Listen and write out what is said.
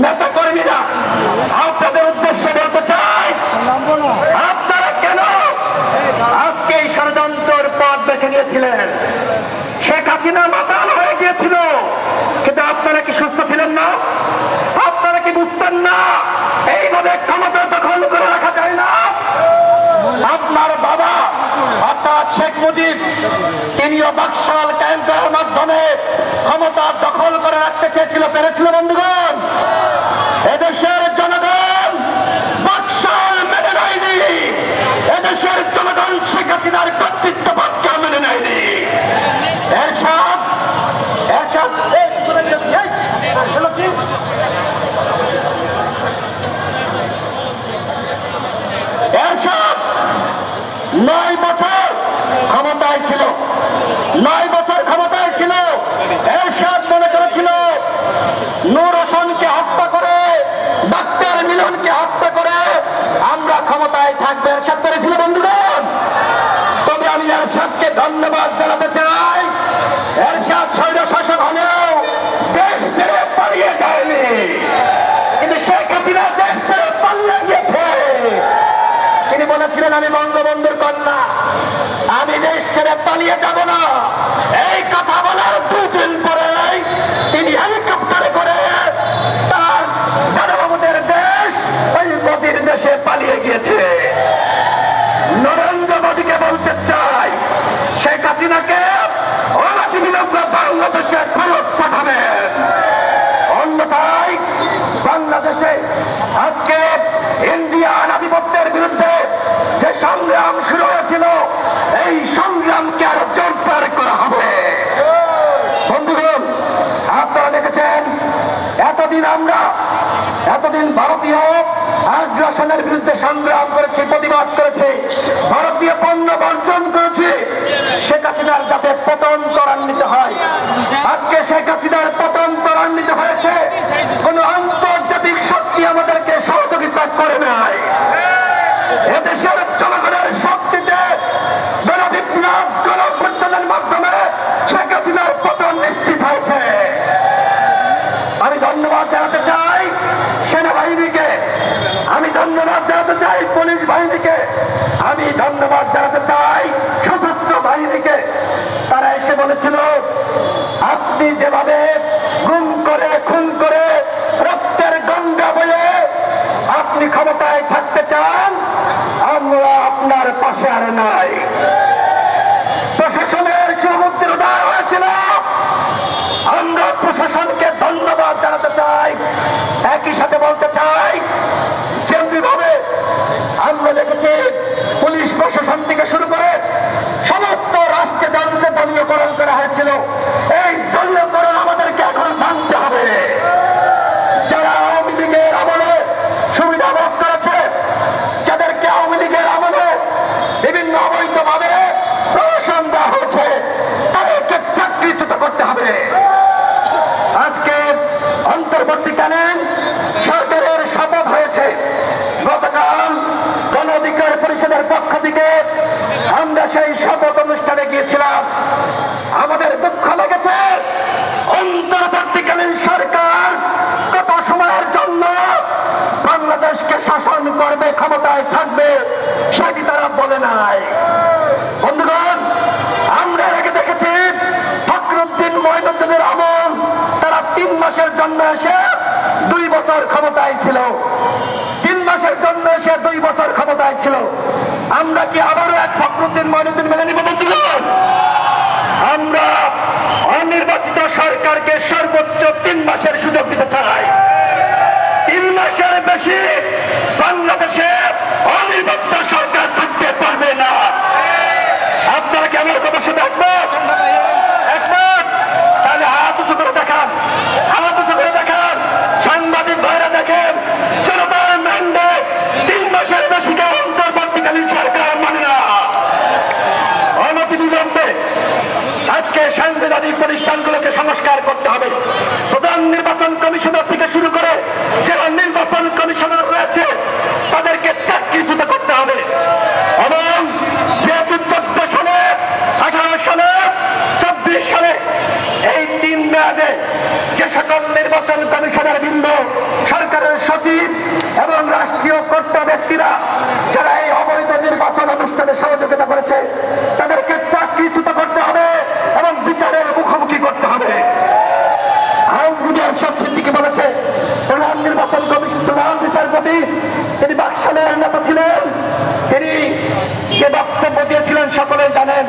নেতা কর্মীরা আপনাদের উদ্দেশ্যে বলতে চাই, আপনারা কেন আজকে এই ষড়যন্ত্রের পথ বেছে নিয়েছিলেন? শেখ হাসিনা মাতাল হয়ে গিয়েছিল, কিন্তু আপনারা কি সুস্থ ছিলেন না? আপনারা কি বুঝতেন না এইভাবে ক্ষমতা দখল করে রাখা যায় না? আপনার বাবা অর্থাৎ শেখ মুজিব, তিনিও বাকশাল কায়েম করার মাধ্যমে ক্ষমতা দখল করে রাখতে চেয়েছিল, পেরেছিল? বন্ধুগণ, এদেশের জনগণ বাকশাল মেনে নেয়নি, এদেশের জনগণ শেখ হাসিনার কর্তৃত্ববাদকে মেনে নেয়নি। এরশাদ 9 বছর ক্ষমতায় ছিল, 9 বছর ক্ষমতায় ছিল। এরশাদ মনে করেছিল নূর হোসেনকে হত্যা করে, ডাক্তার মিলনকে হত্যা করে আমরা ক্ষমতায় থাকবে। এরশাদ করেছিল বন্ধুগণ। তবে আমি এরশাদকে ধন্যবাদ জানাতে চাই, এরশাদ স্বৈর শাসক হলেও দেশ ছেড়ে পালিয়ে যায়নি, কিন্তু শেখ হাসিনা দেশ ছেড়ে পালিয়ে গিয়েছে। তিনি বলেছিলেন আমি বঙ্গবন্ধুর কন্যা, আমি দেশ ছেড়ে পালিয়ে যাব না। এই কথা বলার 2 দিন পরে তিনি হেলিকপ্টারে করে তার সার্বভৌমত্বের দেশ ওই মোদির দেশে পালিয়ে গিয়েছে। নরেন্দ্র মোদীকে বলতে চাই, শেখ হাসিনাকে অনতিবিলম্বে বাংলাদেশে ফেরত পাঠাবেন, অন্যথায় বাংলাদেশে আজকে ইন্ডিয়ান আধিপত্যের বিরুদ্ধে যে সংগ্রাম শুরু হয়েছিল, এই সংগ্রামকে আরো জোরদার করা হবে। বন্ধুগণ, আপনারা দেখেছেন এতদিন ভারতীয় আগ্রাসনের বিরুদ্ধে সংগ্রাম করেছে, প্রতিবাদ করেছে, ভারতীয় পণ্য বর্জন করেছে, শেখ হাসিনার যাতে পতন ত্বরান্বিত হয়। আজকে শেখ হাসিনার পতন ত্বরান্বিত হয়েছে, কোন আন্তর্জাতিক শক্তি আমাদেরকে সহযোগিতা করে নাই। এদেশের জনগণের শক্তিতে গণবিপ্লব, গণঅভ্যুত্থানের মাধ্যমে শেখ হাসিনার পতন নিশ্চিত হয়েছে। আমি ধন্যবাদ জানাতে চাই সেনাবাহিনীকে, আমি ধন্যবাদ জানাতে চাই পুলিশ বাহিনীকে, আমি ধন্যবাদ জানাতে চাই সশস্ত্র বাহিনীকে। তারা এসে বলেছিল আপনি যেভাবে গুম করে, খুন করে, রক্তের গঙ্গা বয়ে আপনি ক্ষমতায় থাকতে চান, আমরা আপনার পাশে আর নাই। প্রশাসনের সমুদ্র উদার হয়েছিল, আমরা প্রশাসনকে ধন্যবাদ জানাতে চাই। একই সাথে বলতে চাই, যেমনিভাবে আমরা দেখেছি পুলিশ প্রশাসন থেকে শুরু করে সমস্ত রাষ্ট্রে দলকে দলীয়করণ করা হয়েছিল, এই দলীয়করণ আমাদেরকে এখন মানতে হবে। যারা আওয়ামী লীগের আমলে সুবিধা ভোগ করেছে, যাদেরকে আওয়ামী লীগের আমলে বিভিন্ন অবৈধভাবে প্রশাসন দেওয়া হয়েছে, তাদেরকে চাকরিচ্যুত করতে হবে। আজকে অন্তর্বর্তীকালীন সরকারের শপথ হয়েছে। গতকাল গণ অধিকার পরিষদের পক্ষ থেকে আমরা সেই শপথ অনুষ্ঠানে গিয়েছিলাম। আমাদের দুঃখ লেগেছে, অন্তর্বর্তীকালীন সরকার কত সময়ের জন্য বাংলাদেশকে শাসন করবে, ক্ষমতায় থাকবে, সেটি তারা বলে নাই। বন্ধুগণ, আমরা এর আগে দেখেছি ফখরুদ্দিন মঈনুদ্দিনের আমল, তারা 3 মাসের জন্য এসে 2 বছর ক্ষমতায় ছিল, 3 মাসের জন্য এসে 2 বছর ক্ষমতায় ছিল। আমরা কি আবারও এক ফখরুদ্দিন মঈনুদ্দিন মেনে নিব? বন্ধুগণ, আমরা অনির্বাচিত সরকারকে সর্বোচ্চ 3 মাসের সুযোগ দিতে চাই। 3 মাসের বেশি বাংলাদেশে অনির্বাচিত সরকার থাকতে পারবে না। আপনারা কি আমার কথার সাথে একমত? তাহলে হাত উঁচু করে দেখান, হাত উঁচু করে দেখান। সাংবাদিক ভাইরা দেখেন, জনতার ম্যান্ডেট 3 মাসের বেশিকে অন্তর্বর্তীকালীন সরকার মানে না। অনতিবিলম্বে আজকে সাংবিধানিক প্রতিষ্ঠানগুলোকে সংস্কার করতে হবে। প্রধান নির্বাচন কমিশনার থেকে শুরু করে যারা নির্বাচন কমিশনার রয়েছে, তাদেরকে চাকরিচ্যুত করতে হবে। এবং যেহেতু 14 সালে, 18 সালে, 24 সালে এই 3 মেয়াদে যে সকল নির্বাচন নির্বাচন কমিশনের বৃন্দ, সরকারের সচিব এবং রাষ্ট্রীয় কর্তা ব্যক্তিরা যারা এই অবৈধ নির্বাচন অনুষ্ঠানে সহযোগিতা করেছে তাদেরকে চাকরিচ্যুত করতে হবে এবং বিচারের মুখোমুখি করতে হবে। আইনজীবী এরশাদ সিদ্দিকী বলেছে, প্রধান নির্বাচন কমিশন প্রধান বিচারপতি তিনি বাকশালের নেতা ছিলেন, তিনি যে বক্তব্য দিয়েছিলেন সকলেই জানেন।